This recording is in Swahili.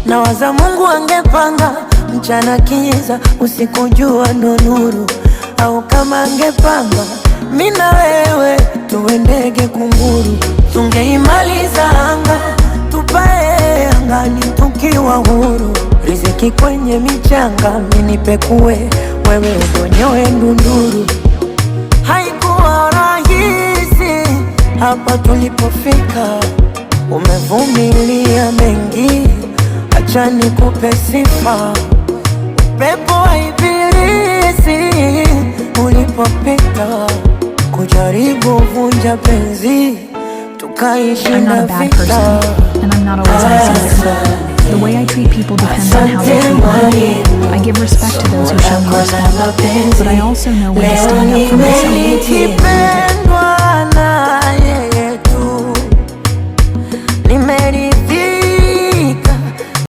Nawaza Mungu angepanga mchana kiza, usiku jua ndo nuru. Au kama angepanga mimi na wewe tuwe ndege kunguru, tungeimaliza anga tupae angani tukiwa huru. Riziki kwenye michanga, mimi nipekue, wewe udonyoe ndunduru. Haikuwa rahisi hapa tulipofika, umevumilia mengi, acha nikupe sifa. Upepo wa ibilisi ulipopita, kujaribu vunja penzi, tukaishinda vita. And I'm not always isolated. The way I treat people depends on how they treat me. I give respect to those who show me respect, but I also know when to stand up for myself.